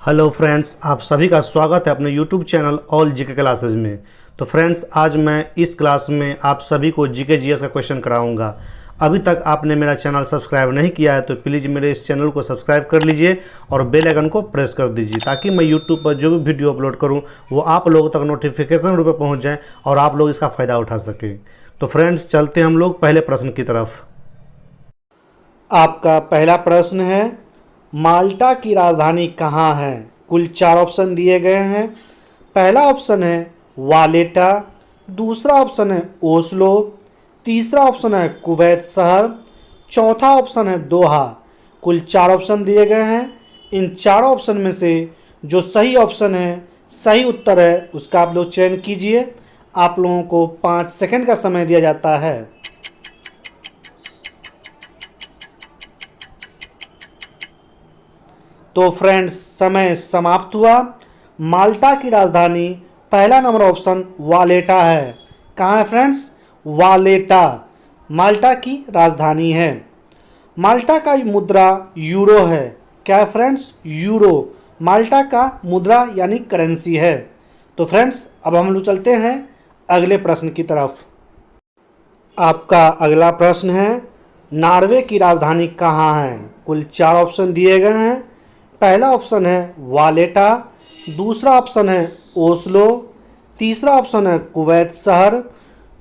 Hello friends, आप सभी का स्वागत है अपने YouTube channel all GK classes में। तो फ्रेंड्स, आज मैं इस क्लास में आप सभी को जीके जीएस का क्वेश्चन कराऊंगा। अभी तक आपने मेरा चैनल सब्सक्राइब नहीं किया है तो प्लीज़ मेरे इस चैनल को सब्सक्राइब कर लीजिए और बेल आइकन को प्रेस कर दीजिए ताकि मैं यूट्यूब पर जो भी वीडियो अपलोड करूँ वो आप लोगों तक नोटिफिकेशन रूप में पहुँच जाए और आप लोग इसका फ़ायदा उठा सकें। तो फ्रेंड्स, चलते हैं हम लोग पहले प्रश्न की तरफ। आपका पहला प्रश्न है, माल्टा की राजधानी कहाँ है? कुल 4 ऑप्शन दिए गए हैं। पहला ऑप्शन है वालेटा, दूसरा ऑप्शन है ओस्लो, तीसरा ऑप्शन है कुवैत शहर, चौथा ऑप्शन है दोहा। कुल 4 ऑप्शन दिए गए हैं। इन चारों ऑप्शन में से जो सही ऑप्शन है, सही उत्तर है, उसका आप लोग चयन कीजिए। आप लोगों को 5 सेकंड का समय दिया जाता है। तो फ्रेंड्स, समय समाप्त हुआ। माल्टा की राजधानी पहला नंबर ऑप्शन वालेटा है। कहाँ है फ्रेंड्स? वालेटा माल्टा की राजधानी है। माल्टा का मुद्रा यूरो है। क्या है फ्रेंड्स? यूरो माल्टा का मुद्रा यानी करेंसी है। तो फ्रेंड्स, अब हम लोग चलते हैं अगले प्रश्न की तरफ। आपका अगला प्रश्न है, नॉर्वे की राजधानी कहाँ है? कुल 4 ऑप्शन दिए गए हैं। पहला ऑप्शन है वालेटा, दूसरा ऑप्शन है ओस्लो, तीसरा ऑप्शन है कुवैत शहर,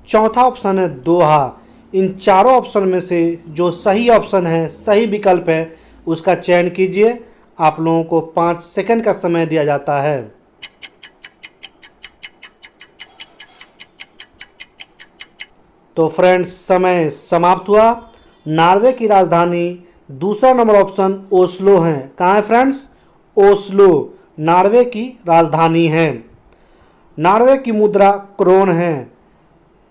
चौथा ऑप्शन है दोहा। इन चारों ऑप्शन में से जो सही ऑप्शन है, सही विकल्प है, उसका चयन कीजिए। आप लोगों को 5 सेकंड का समय दिया जाता है। तो फ्रेंड्स, समय समाप्त हुआ। नॉर्वे की राजधानी दूसरा नंबर ऑप्शन ओस्लो है। कहाँ है फ्रेंड्स? ओस्लो नॉर्वे की राजधानी है। नॉर्वे की मुद्रा क्रोन है।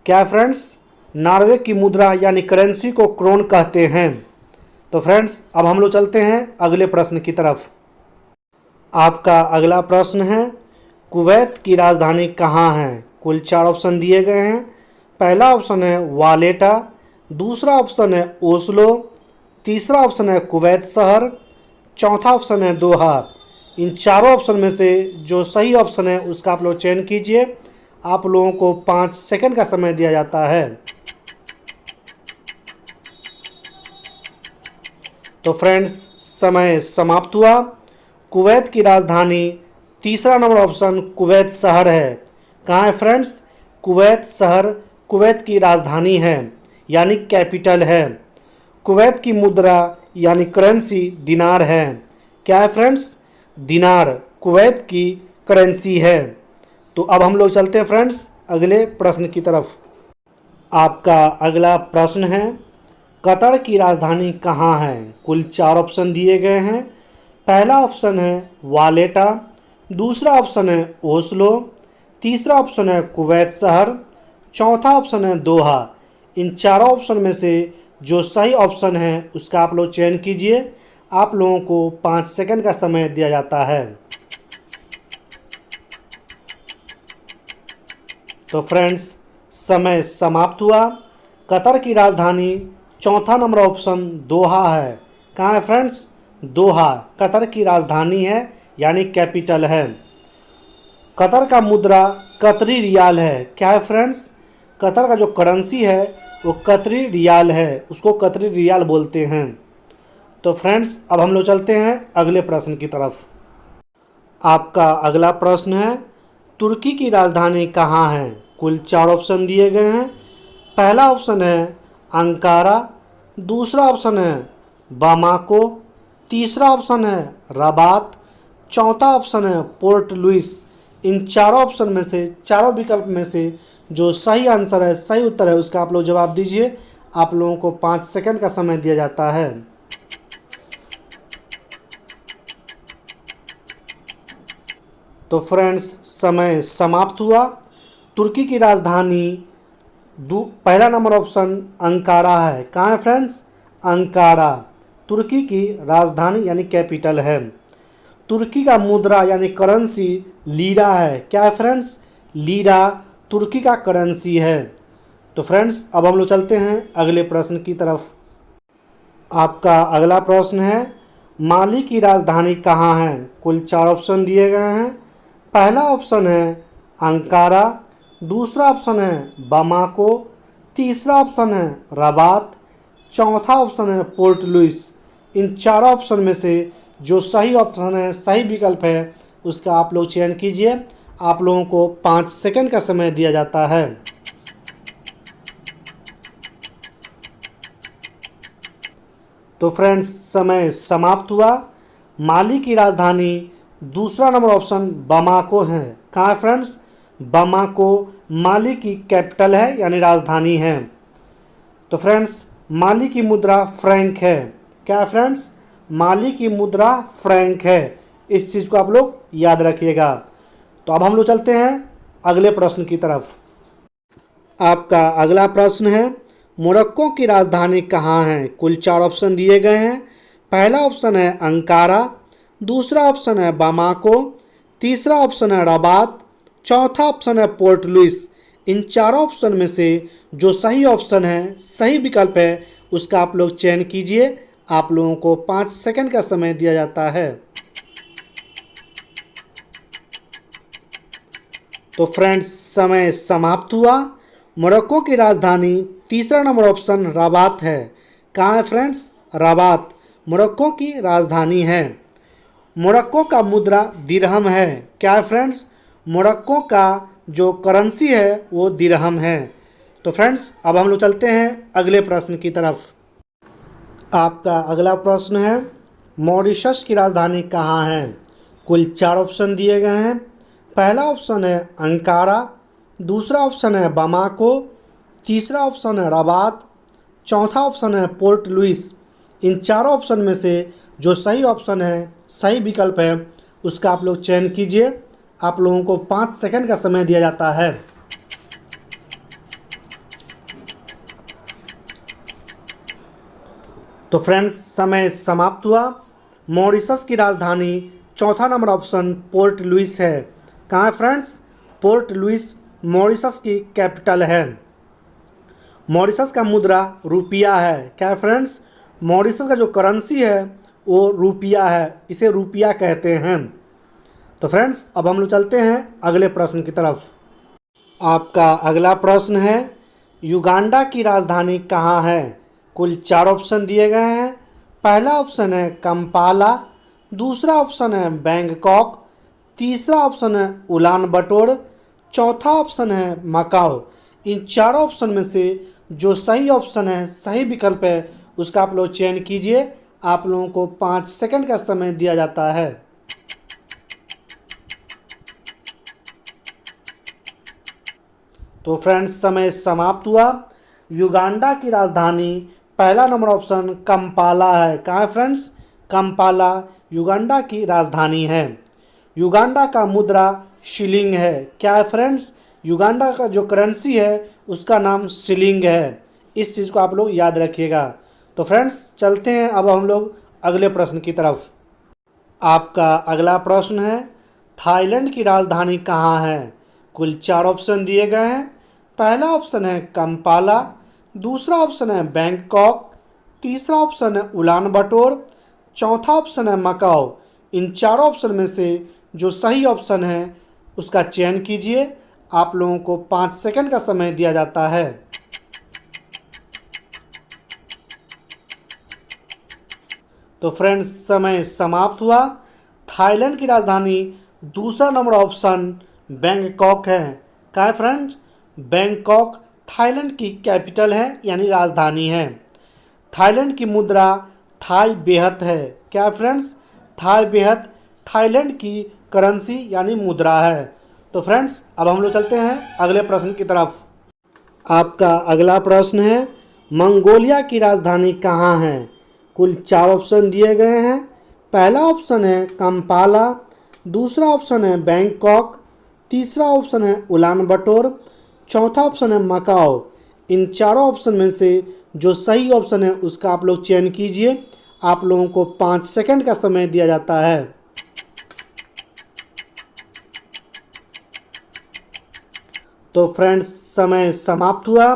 क्या है फ्रेंड्स? नॉर्वे की मुद्रा यानी करेंसी को क्रोन कहते हैं। तो फ्रेंड्स, अब हम लोग चलते हैं अगले प्रश्न की तरफ। आपका अगला प्रश्न है, कुवैत की राजधानी कहाँ है? कुल 4 ऑप्शन दिए गए हैं। पहला ऑप्शन है वालेटा, दूसरा ऑप्शन है ओस्लो, तीसरा ऑप्शन है कुवैत शहर, चौथा ऑप्शन है दोहा। इन चारों ऑप्शन में से जो सही ऑप्शन है उसका आप लोग चयन कीजिए। आप लोगों को 5 सेकंड का समय दिया जाता है। तो फ्रेंड्स, समय समाप्त हुआ। कुवैत की राजधानी तीसरा नंबर ऑप्शन कुवैत शहर है। कहाँ है फ्रेंड्स? कुवैत शहर कुवैत की राजधानी है यानी कैपिटल है। कुवैत की मुद्रा यानी करेंसी दिनार है। क्या है फ्रेंड्स? दिनार कुवैत की करेंसी है। तो अब हम लोग चलते हैं फ्रेंड्स अगले प्रश्न की तरफ। आपका अगला प्रश्न है, कतर की राजधानी कहाँ है? कुल 4 ऑप्शन दिए गए हैं। पहला ऑप्शन है वालेटा, दूसरा ऑप्शन है ओस्लो, तीसरा ऑप्शन है कुवैत शहर, चौथा ऑप्शन है दोहा। इन चारों ऑप्शन में से जो सही ऑप्शन है उसका आप लोग चयन कीजिए। आप लोगों को 5 सेकंड का समय दिया जाता है। तो फ्रेंड्स, समय समाप्त हुआ। कतर की राजधानी चौथा नंबर ऑप्शन दोहा है। कहाँ है फ्रेंड्स? दोहा कतर की राजधानी है यानी कैपिटल है। कतर का मुद्रा कतरी रियाल है। क्या है फ्रेंड्स? कतर का जो करेंसी है वो कतरी रियाल है, उसको कतरी रियाल बोलते हैं। तो फ्रेंड्स, अब हम लोग चलते हैं अगले प्रश्न की तरफ। आपका अगला प्रश्न है, तुर्की की राजधानी कहाँ है? कुल 4 ऑप्शन दिए गए हैं। पहला ऑप्शन है अंकारा, दूसरा ऑप्शन है बामाको, तीसरा ऑप्शन है रबात, चौथा ऑप्शन है पोर्ट लुइस। इन चारों ऑप्शन में से, चारों विकल्प में से जो सही आंसर है, सही उत्तर है, उसका आप लोग जवाब दीजिए। आप लोगों को 5 सेकंड का समय दिया जाता है। तो फ्रेंड्स, समय समाप्त हुआ। तुर्की की राजधानी पहला नंबर ऑप्शन अंकारा है। कहाँ है फ्रेंड्स? अंकारा तुर्की की राजधानी यानी कैपिटल है। तुर्की का मुद्रा यानी करेंसी लीरा है। क्या है फ्रेंड्स? लीरा तुर्की का करेंसी है। तो फ्रेंड्स, अब हम लोग चलते हैं अगले प्रश्न की तरफ। आपका अगला प्रश्न है, माली की राजधानी कहाँ है? कुल 4 ऑप्शन दिए गए हैं। पहला ऑप्शन है अंकारा, दूसरा ऑप्शन है बामाको, तीसरा ऑप्शन है रबात, चौथा ऑप्शन है पोर्ट लुइस। इन चारों ऑप्शन में से जो सही ऑप्शन है, सही विकल्प है, उसका आप लोग चयन कीजिए। आप लोगों को 5 सेकंड का समय दिया जाता है। तो फ्रेंड्स, समय समाप्त हुआ। माली की राजधानी दूसरा नंबर ऑप्शन बामाको है। कहाँ है फ्रेंड्स? बामाको माली की कैपिटल है, यानी राजधानी है। तो फ्रेंड्स, माली की मुद्रा फ्रैंक है। क्या है फ्रेंड्स? माली की मुद्रा फ्रैंक है। इस चीज़ को आप लोग याद रखिएगा। तो अब हम लोग चलते हैं अगले प्रश्न की तरफ। आपका अगला प्रश्न है, मोरक्को की राजधानी कहाँ है? कुल 4 ऑप्शन दिए गए हैं। पहला ऑप्शन है अंकारा, दूसरा ऑप्शन है बामाको, तीसरा ऑप्शन है रबात, चौथा ऑप्शन है पोर्ट लुइस। इन चारों ऑप्शन में से जो सही ऑप्शन है, सही विकल्प है, उसका आप लोग चयन कीजिए। आप लोगों को 5 सेकंड का समय दिया जाता है। तो फ्रेंड्स, समय समाप्त हुआ। मोरक्को की राजधानी तीसरा नंबर ऑप्शन रबात है। कहाँ है फ्रेंड्स? रबात मोरक्को की राजधानी है। मोरक्को का मुद्रा दिरहम है। क्या है फ्रेंड्स? मोरक्को का जो करेंसी है वो दिरहम है। तो फ्रेंड्स, अब हम लोग चलते हैं अगले प्रश्न की तरफ। आपका अगला प्रश्न है, मॉरिशस की राजधानी कहाँ है? कुल 4 ऑप्शन दिए गए हैं। पहला ऑप्शन है अंकारा, दूसरा ऑप्शन है बामाको, तीसरा ऑप्शन है रबात, चौथा ऑप्शन है पोर्ट लुइस। इन चारों ऑप्शन में से जो सही ऑप्शन है, सही विकल्प है, उसका आप लोग चयन कीजिए। आप लोगों को 5 सेकंड का समय दिया जाता है। तो फ्रेंड्स, समय समाप्त हुआ। मॉरिशस की राजधानी चौथा नंबर ऑप्शन पोर्ट लुइस है। कहाँ है फ्रेंड्स? पोर्ट लुइस मॉरिशस की कैपिटल है। मॉरिशस का मुद्रा रुपया है। क्या है फ्रेंड्स? मॉरिशस का जो करेंसी है वो रुपया है, इसे रुपया कहते हैं। तो फ्रेंड्स, अब हम लोग चलते हैं अगले प्रश्न की तरफ। आपका अगला प्रश्न है, युगांडा की राजधानी कहाँ है? कुल 4 ऑप्शन दिए गए हैं। पहला ऑप्शन है कंपाला, दूसरा ऑप्शन है बैंकॉक, तीसरा ऑप्शन है उलान बटोर, चौथा ऑप्शन है मकाओ। इन चारों ऑप्शन में से जो सही ऑप्शन है, सही विकल्प है, उसका आप लोग चयन कीजिए। आप लोगों को 5 सेकंड का समय दिया जाता है। तो फ्रेंड्स, समय समाप्त हुआ। युगांडा की राजधानी पहला नंबर ऑप्शन कंपाला है। कहाँ है फ्रेंड्स? कंपाला युगांडा की राजधानी है। युगांडा का मुद्रा शिलिंग है। क्या है फ्रेंड्स? युगांडा का जो करेंसी है उसका नाम शिलिंग है। इस चीज़ को आप लोग याद रखिएगा। तो फ्रेंड्स, चलते हैं अब हम लोग अगले प्रश्न की तरफ। आपका अगला प्रश्न है, थाईलैंड की राजधानी कहाँ है? कुल 4 ऑप्शन दिए गए हैं। पहला ऑप्शन है कंपाला, दूसरा ऑप्शन है बैंकॉक, तीसरा ऑप्शन है उलान बटोर, चौथा ऑप्शन है मकाओ। इन चारों ऑप्शन में से जो सही ऑप्शन है उसका चयन कीजिए। आप लोगों को 5 सेकंड का समय दिया जाता है। तो फ्रेंड्स, समय समाप्त हुआ। थाईलैंड की राजधानी दूसरा नंबर ऑप्शन बैंकॉक है। क्या है फ्रेंड्स? बैंकॉक थाईलैंड की कैपिटल है, यानी राजधानी है। थाईलैंड की मुद्रा थाई बेहत है। क्या है फ्रेंड्स? थाई बेहत थाईलैंड की करेंसी यानी मुद्रा है। तो फ्रेंड्स, अब हम लोग चलते हैं अगले प्रश्न की तरफ। आपका अगला प्रश्न है, मंगोलिया की राजधानी कहाँ है? कुल 4 ऑप्शन दिए गए हैं। पहला ऑप्शन है कंपाला, दूसरा ऑप्शन है बैंकॉक, तीसरा ऑप्शन है उलान बटोर, चौथा ऑप्शन है मकाओ। इन चारों ऑप्शन में से जो सही ऑप्शन है उसका आप लोग चयन कीजिए। आप लोगों को 5 सेकंड का समय दिया जाता है। तो फ्रेंड्स, समय समाप्त हुआ।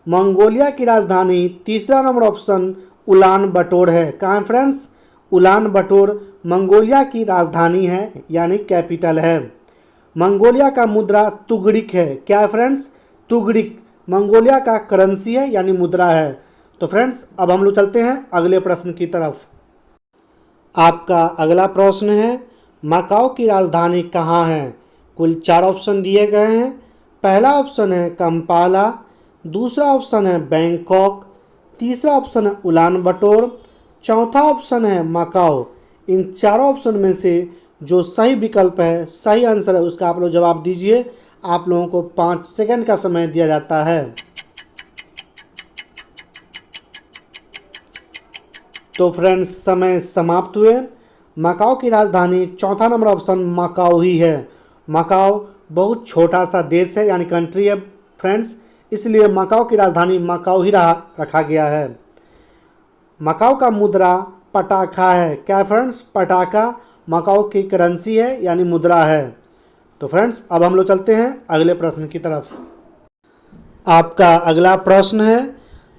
मंगोलिया की राजधानी तीसरा नंबर ऑप्शन उलान बटोर है। कहाँ है फ्रेंड्स? उलान बटोर मंगोलिया की राजधानी है यानी कैपिटल है। मंगोलिया का मुद्रा तुगरिक है। क्या है फ्रेंड्स? तुगरिक मंगोलिया का करेंसी है यानी मुद्रा है। तो फ्रेंड्स अब हम लोग चलते हैं अगले प्रश्न की तरफ। आपका अगला प्रश्न है, मकाओ की राजधानी कहाँ है? कुल 4 ऑप्शन दिए गए हैं। पहला ऑप्शन है कंपाला, दूसरा ऑप्शन है बैंकॉक, तीसरा ऑप्शन है उलान बटोर, चौथा ऑप्शन है मकाओ। इन चारों ऑप्शन में से जो सही विकल्प है, सही आंसर है, उसका आप लोग जवाब दीजिए। आप लोगों को 5 सेकंड का समय दिया जाता है। तो फ्रेंड्स समय समाप्त हुए। मकाओ की राजधानी चौथा नंबर ऑप्शन मकाओ ही है। मकाओ बहुत छोटा सा देश है यानी कंट्री है फ्रेंड्स, इसलिए मकाओ की राजधानी मकाओ ही रखा गया है। मकाओ का मुद्रा पटाखा है। क्या है फ्रेंड्स? पटाखा मकाओ की करेंसी है यानी मुद्रा है। तो फ्रेंड्स अब हम लोग चलते हैं अगले प्रश्न की तरफ। आपका अगला प्रश्न है,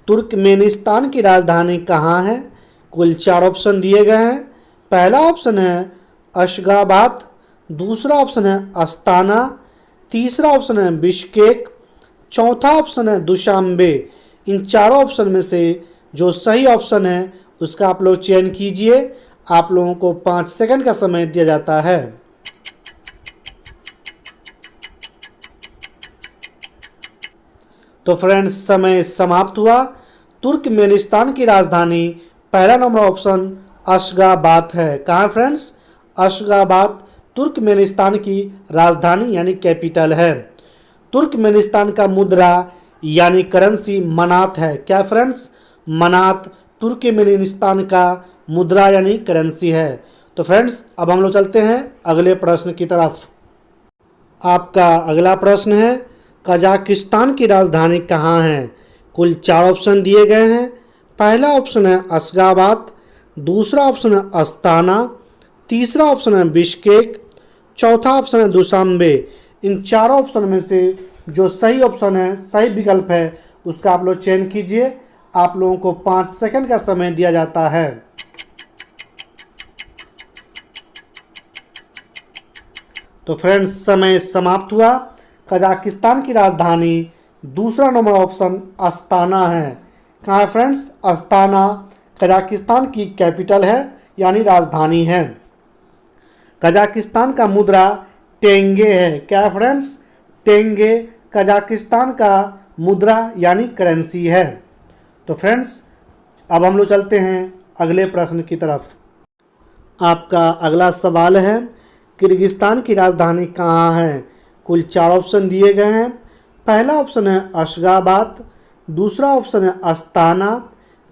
तुर्कमेनिस्तान की राजधानी कहाँ है? कुल 4 ऑप्शन दिए गए हैं। पहला ऑप्शन है अशगाबाद, दूसरा ऑप्शन है अस्ताना, तीसरा ऑप्शन है बिश्केक, चौथा ऑप्शन है दुशांबे। इन चारों ऑप्शन में से जो सही ऑप्शन है उसका आप लोग चयन कीजिए। आप लोगों को 5 सेकंड का समय दिया जाता है। तो फ्रेंड्स समय समाप्त हुआ। तुर्कमेनिस्तान की राजधानी पहला नंबर ऑप्शन अशगाबाद है। कहाँ फ्रेंड्स? अशगाबाद तुर्कमेनिस्तान की राजधानी यानी कैपिटल है। तुर्कमेनिस्तान का मुद्रा यानी करेंसी मनात है। क्या फ्रेंड्स? मनात तुर्कमेनिस्तान का मुद्रा यानी करेंसी है। तो फ्रेंड्स अब हम लोग चलते हैं अगले प्रश्न की तरफ। आपका अगला प्रश्न है, कजाकिस्तान की राजधानी कहाँ है? कुल 4 ऑप्शन दिए गए हैं। पहला ऑप्शन है अशगाबाद, दूसरा ऑप्शन है अस्ताना, तीसरा ऑप्शन है बिश्केक, चौथा ऑप्शन है दुशांबे। इन चारों ऑप्शन में से जो सही ऑप्शन है, सही विकल्प है, उसका आप लोग चयन कीजिए। आप लोगों को 5 सेकंड का समय दिया जाता है। तो फ्रेंड्स समय समाप्त हुआ। कजाकिस्तान की राजधानी दूसरा नंबर ऑप्शन अस्ताना है। कहाँ है फ्रेंड्स? अस्ताना कजाकिस्तान की कैपिटल है यानी राजधानी है। कजाकिस्तान का मुद्रा टेंगे है। क्या है फ्रेंड्स? टेंगे कजाकिस्तान का मुद्रा यानी करेंसी है। तो फ्रेंड्स अब हम लोग चलते हैं अगले प्रश्न की तरफ। आपका अगला सवाल है, किर्गिस्तान की राजधानी कहाँ है? कुल 4 ऑप्शन दिए गए हैं। पहला ऑप्शन है अशगाबाद, दूसरा ऑप्शन है अस्ताना,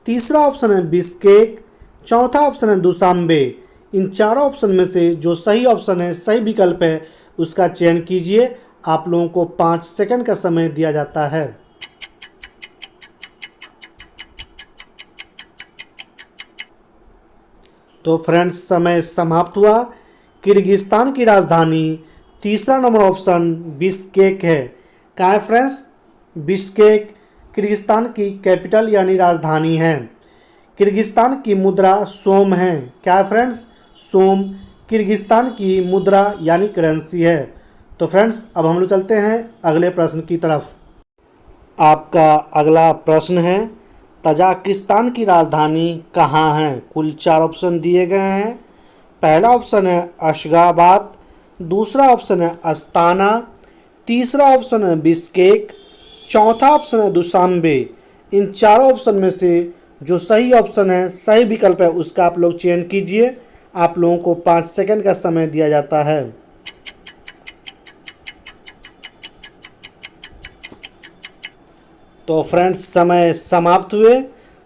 तीसरा ऑप्शन है बिश्केक, चौथा ऑप्शन है दुशांबे। इन चारों ऑप्शन में से जो सही ऑप्शन है, सही विकल्प है, उसका चयन कीजिए। आप लोगों को 5 सेकंड का समय दिया जाता है। तो फ्रेंड्स समय समाप्त हुआ। किर्गिस्तान की राजधानी तीसरा नंबर ऑप्शन बिश्केक है। कहाँ है फ्रेंड्स? बिश्केक किर्गिस्तान की कैपिटल यानी राजधानी है। किर्गिस्तान की मुद्रा सोम है। क्या है फ्रेंड्स? सोम किर्गिस्तान की मुद्रा यानी करेंसी है। तो फ्रेंड्स अब हम लोग चलते हैं अगले प्रश्न की तरफ। आपका अगला प्रश्न है, तजाकिस्तान की राजधानी कहाँ है? कुल 4 ऑप्शन दिए गए हैं। पहला ऑप्शन है अशगाबाद, दूसरा ऑप्शन है अस्ताना, तीसरा ऑप्शन है बिश्केक, चौथा ऑप्शन है दुशांबे। इन चारों ऑप्शन में से जो सही ऑप्शन है, सही विकल्प है, उसका आप लोग चयन कीजिए। आप लोगों को 5 सेकंड का समय दिया जाता है। तो फ्रेंड्स समय समाप्त हुए।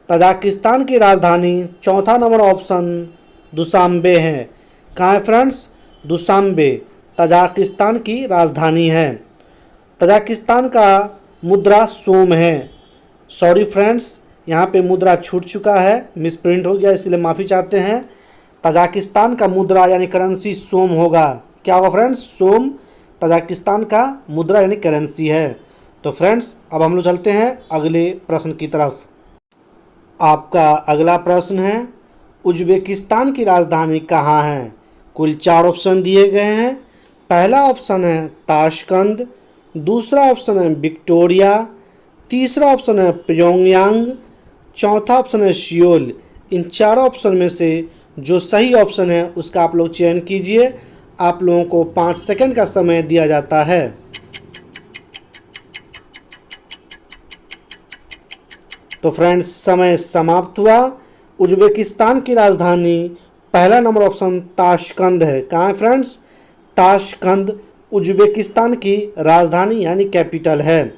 तजाकिस्तान की राजधानी चौथा नंबर ऑप्शन दुशांबे है। कहाँ है फ्रेंड्स? दुशांबे तजाकिस्तान की राजधानी है। तजाकिस्तान का मुद्रा सोम है। सॉरी फ्रेंड्स, यहाँ पे मुद्रा छूट चुका है, मिसप्रिंट हो गया, इसलिए माफ़ी चाहते हैं। तजाकिस्तान का मुद्रा यानी करेंसी सोम होगा। क्या होगा फ्रेंड्स? सोम तजाकिस्तान का मुद्रा यानी करेंसी है। तो फ्रेंड्स अब हम लोग चलते हैं अगले प्रश्न की तरफ। आपका अगला प्रश्न है, उज्बेकिस्तान की राजधानी कहाँ है? कुल 4 ऑप्शन दिए गए हैं। पहला ऑप्शन है ताशकंद, दूसरा ऑप्शन है विक्टोरिया, तीसरा ऑप्शन है प्योंगयांग, चौथा ऑप्शन है सियोल। इन चारों ऑप्शन में से जो सही ऑप्शन है उसका आप लोग चयन कीजिए। आप लोगों को 5 सेकंड का समय दिया जाता है। तो फ्रेंड्स, समय समाप्त हुआ। उज्बेकिस्तान की राजधानी, पहला नंबर ऑप्शन ताशकंद है। कहाँ है फ्रेंड्स? ताशकंद उज्बेकिस्तान की राजधानी यानी कैपिटल है।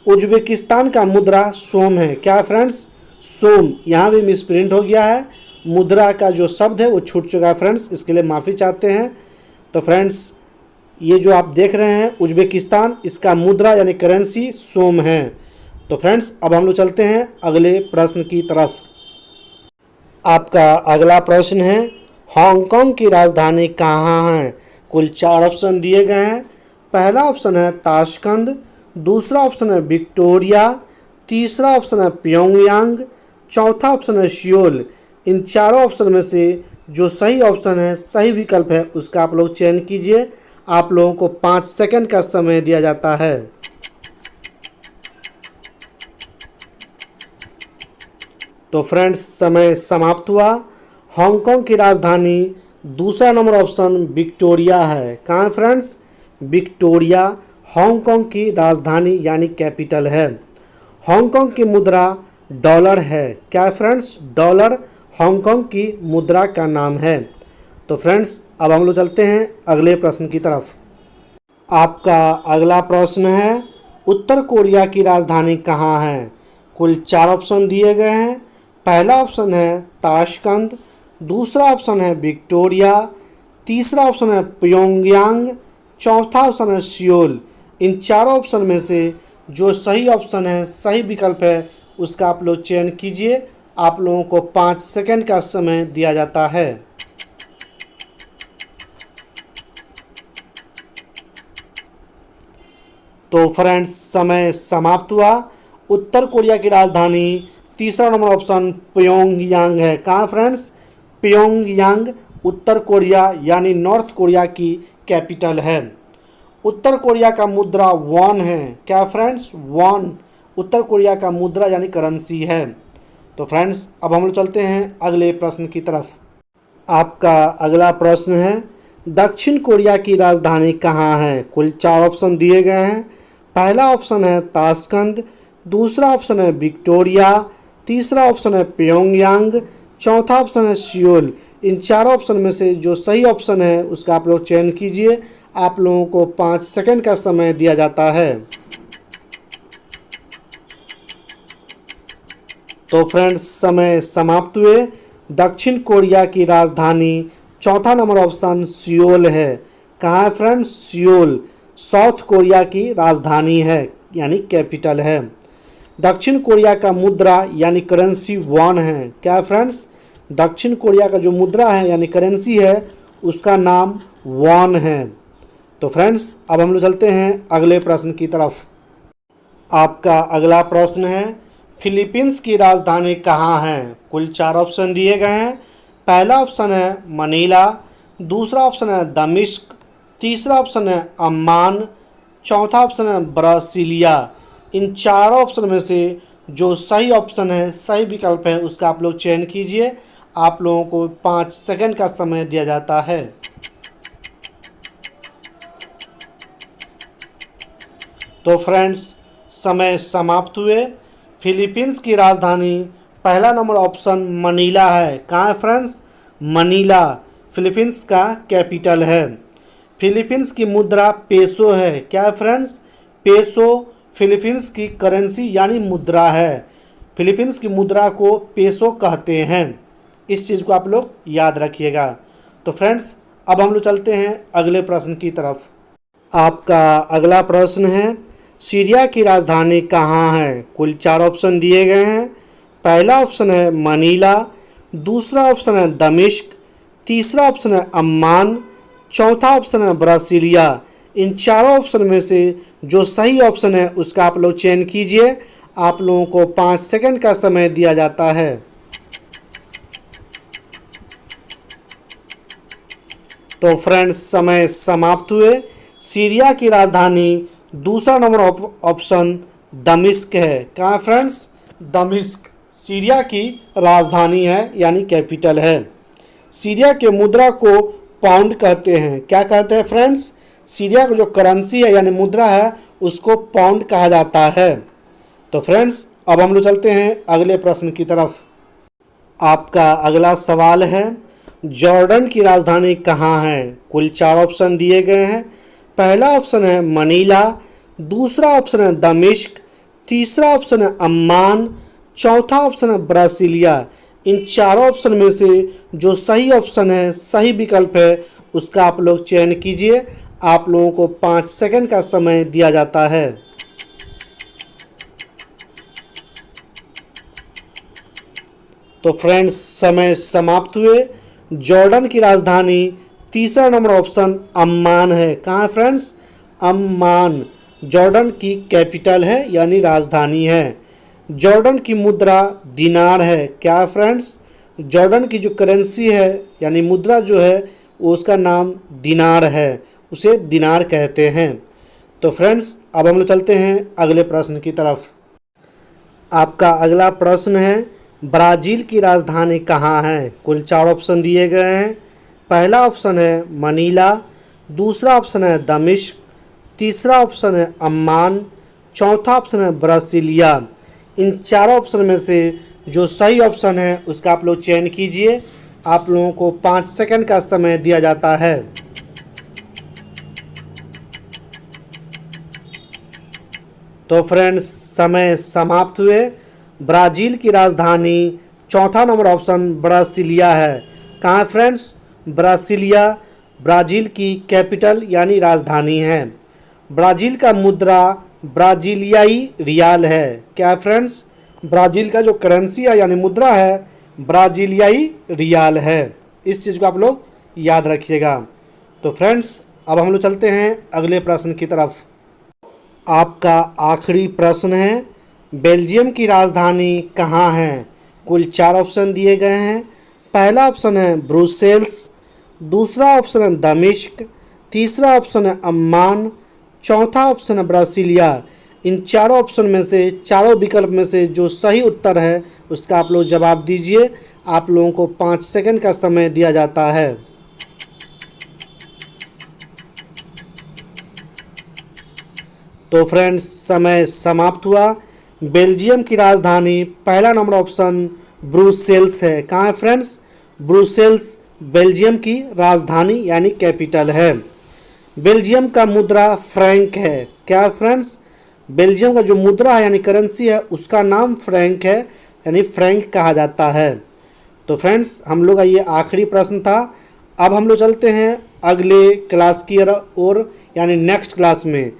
उज्बेकिस्तान का मुद्रा सोम है। क्या है फ्रेंड्स? सोम। यहाँ भी मिसप्रिंट हो गया है, मुद्रा का जो शब्द है वो छूट चुका है फ्रेंड्स, इसके लिए माफ़ी चाहते हैं। तो फ्रेंड्स, ये जो आप देख रहे हैं उज्बेकिस्तान, इसका मुद्रा यानी करेंसी सोम है। तो फ्रेंड्स, अब हम लोग चलते हैं अगले प्रश्न की तरफ। आपका अगला प्रश्न है, हांगकांग की राजधानी कहाँ है? कुल 4 ऑप्शन दिए गए हैं। पहला ऑप्शन है ताशकंद, दूसरा ऑप्शन है विक्टोरिया, तीसरा ऑप्शन है प्योंगयांग, चौथा ऑप्शन है सियोल। इन चारों ऑप्शन में से जो सही ऑप्शन है, सही विकल्प है, उसका आप लोग चयन कीजिए। आप लोगों को 5 सेकंड का समय दिया जाता है। तो फ्रेंड्स, समय समाप्त हुआ। हांगकांग की राजधानी, दूसरा नंबर ऑप्शन विक्टोरिया है। कहाँ है फ्रेंड्स? विक्टोरिया हांगकांग की राजधानी यानी कैपिटल है। हांगकांग की मुद्रा डॉलर है। क्या है फ्रेंड्स? डॉलर हांगकांग की मुद्रा का नाम है। तो फ्रेंड्स, अब हम लोग चलते हैं अगले प्रश्न की तरफ। आपका अगला प्रश्न है, उत्तर कोरिया की राजधानी कहाँ है? कुल 4 ऑप्शन दिए गए हैं। पहला ऑप्शन है ताशकंद, दूसरा ऑप्शन है विक्टोरिया, तीसरा ऑप्शन है प्योंगयांग, चौथा ऑप्शन है सियोल। इन चारों ऑप्शन में से जो सही ऑप्शन है, सही विकल्प है, उसका आप लोग चयन कीजिए। आप लोगों को 5 सेकंड का समय दिया जाता है। तो फ्रेंड्स, समय समाप्त हुआ। उत्तर कोरिया की राजधानी, तीसरा नंबर ऑप्शन प्योंगयांग है। कहाँ फ्रेंड्स? प्योंगयांग उत्तर कोरिया यानी नॉर्थ कोरिया की कैपिटल है। उत्तर कोरिया का मुद्रा वॉन है। क्या फ्रेंड्स? वॉन उत्तर कोरिया का मुद्रा यानी करेंसी है। तो फ्रेंड्स, अब हम लोग चलते हैं अगले प्रश्न की तरफ। आपका अगला प्रश्न है, दक्षिण कोरिया की राजधानी कहाँ है? कुल 4 ऑप्शन दिए गए हैं। पहला ऑप्शन है ताशकंद, दूसरा ऑप्शन है विक्टोरिया, तीसरा ऑप्शन है प्योंगयांग, चौथा ऑप्शन है सियोल। इन चारों ऑप्शन में से जो सही ऑप्शन है उसका आप लोग चयन कीजिए। आप लोगों को 5 सेकंड का समय दिया जाता है। तो फ्रेंड्स, समय समाप्त हुए। दक्षिण कोरिया की राजधानी, चौथा नंबर ऑप्शन सियोल है। कहाँ है फ्रेंड्स? सियोल साउथ कोरिया की राजधानी है यानी कैपिटल है। दक्षिण कोरिया का मुद्रा यानी करेंसी वॉन है। क्या है फ्रेंड्स? दक्षिण कोरिया का जो मुद्रा है यानी करेंसी है, उसका नाम वॉन है। तो फ्रेंड्स, अब हम लोग चलते हैं अगले प्रश्न की तरफ। आपका अगला प्रश्न है, फिलीपींस की राजधानी कहाँ है? कुल 4 ऑप्शन दिए गए हैं। पहला ऑप्शन है मनीला, दूसरा ऑप्शन है दमिश्क, तीसरा ऑप्शन है अम्मान, चौथा ऑप्शन है ब्रासिलिया। इन चारों ऑप्शन में से जो सही ऑप्शन है, सही विकल्प है, उसका आप लोग चयन कीजिए। आप लोगों को 5 सेकंड का समय दिया जाता है। तो फ्रेंड्स, समय समाप्त हुए। फिलीपींस की राजधानी, पहला नंबर ऑप्शन मनीला है। कहाँ है फ्रेंड्स? मनीला फिलीपींस का कैपिटल है। फिलीपींस की मुद्रा पेसो है। क्या है फ्रेंड्स? पेसो फिलीपींस की करेंसी यानी मुद्रा है। फिलीपींस की मुद्रा को पेसो कहते हैं। इस चीज़ को आप लोग याद रखिएगा। तो फ्रेंड्स, अब हम लोग चलते हैं अगले प्रश्न की तरफ। आपका अगला प्रश्न है, सीरिया की राजधानी कहाँ है? कुल 4 ऑप्शन दिए गए हैं। पहला ऑप्शन है मनीला, दूसरा ऑप्शन है दमिश्क, तीसरा ऑप्शन है अम्मान, चौथा ऑप्शन है ब्रासिलिया। इन चारों ऑप्शन में से जो सही ऑप्शन है उसका आप लोग चयन कीजिए। आप लोगों को 5 सेकंड का समय दिया जाता है। तो फ्रेंड्स समय समाप्त हुए। सीरिया की राजधानी दूसरा नंबर ऑप्शन दमिश्क है। कहाँ है फ्रेंड्स? दमिश्क सीरिया की राजधानी है यानी कैपिटल है। सीरिया के मुद्रा को पाउंड कहते हैं। क्या कहते हैं फ्रेंड्स? सीरिया का जो करेंसी है यानी मुद्रा है उसको पाउंड कहा जाता है। तो फ्रेंड्स अब हम लोग चलते हैं अगले प्रश्न की तरफ। आपका अगला सवाल है, जॉर्डन की राजधानी कहाँ है? कुल 4 ऑप्शन दिए गए हैं। पहला ऑप्शन है मनीला, दूसरा ऑप्शन है दमिश्क, तीसरा ऑप्शन है अम्मान, चौथा ऑप्शन है ब्रासिलिया। इन चारों ऑप्शन में से जो सही ऑप्शन है, सही विकल्प है, उसका आप लोग चयन कीजिए। आप लोगों को 5 सेकंड का समय दिया जाता है। तो फ्रेंड्स समय समाप्त हुए। जॉर्डन की राजधानी तीसरा नंबर ऑप्शन अम्मान है। कहाँ है फ्रेंड्स? अम्मान जॉर्डन की कैपिटल है यानी राजधानी है। जॉर्डन की मुद्रा दिनार है। क्या है फ्रेंड्स? जॉर्डन की जो करेंसी है यानी मुद्रा जो है उसका नाम दिनार है, उसे दिनार कहते हैं। तो फ्रेंड्स अब हम लोग चलते हैं अगले प्रश्न की तरफ। आपका अगला प्रश्न है, ब्राज़ील की राजधानी कहाँ है? कुल 4 ऑप्शन दिए गए हैं। पहला ऑप्शन है मनीला, दूसरा ऑप्शन है दमिश्क, तीसरा ऑप्शन है अम्मान, चौथा ऑप्शन है ब्रासिलिया। इन चारों ऑप्शन में से जो सही ऑप्शन है उसका आप लोग चयन कीजिए। आप लोगों को 5 सेकंड का समय दिया जाता है। तो फ्रेंड्स समय समाप्त हुए। ब्राज़ील की राजधानी चौथा नंबर ऑप्शन ब्रासिलिया है। कहाँ है फ्रेंड्स? ब्रासिलिया ब्राज़ील की कैपिटल यानी राजधानी है। ब्राज़ील का मुद्रा ब्राज़ीलियाई रियाल है। क्या है फ्रेंड्स? ब्राज़ील का जो करेंसी है यानी मुद्रा है ब्राज़ीलियाई रियाल है। इस चीज़ को आप लोग याद रखिएगा। तो फ्रेंड्स अब हम लोग चलते हैं अगले प्रश्न की तरफ। आपका आखिरी प्रश्न है, बेल्जियम की राजधानी कहाँ है? कुल 4 ऑप्शन दिए गए हैं। पहला ऑप्शन है ब्रुसेल्स, दूसरा ऑप्शन है दमिश्क, तीसरा ऑप्शन है अम्मान, चौथा ऑप्शन है ब्रासिलिया। इन चारों ऑप्शन में से, चारों विकल्प में से जो सही उत्तर है उसका आप लोग जवाब दीजिए। आप लोगों को 5 सेकंड का समय दिया जाता है। तो फ्रेंड्स समय समाप्त हुआ। बेल्जियम की राजधानी पहला नंबर ऑप्शन ब्रुसेल्स है। कहाँ है फ्रेंड्स? ब्रुसेल्स बेल्जियम की राजधानी यानी कैपिटल है। बेल्जियम का मुद्रा फ्रैंक है। क्या है फ्रेंड्स? बेल्जियम का जो मुद्रा है यानी करेंसी है उसका नाम फ्रैंक है यानी फ्रैंक कहा जाता है। तो फ्रेंड्स हम लोग का ये आखिरी प्रश्न था। अब हम लोग चलते हैं अगले क्लास की ओर यानी नेक्स्ट क्लास में।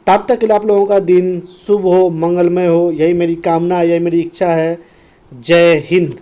तब तक के लिए आप लोगों का दिन शुभ हो, मंगलमय हो, यही मेरी कामना है, यही मेरी इच्छा है। जय हिंद।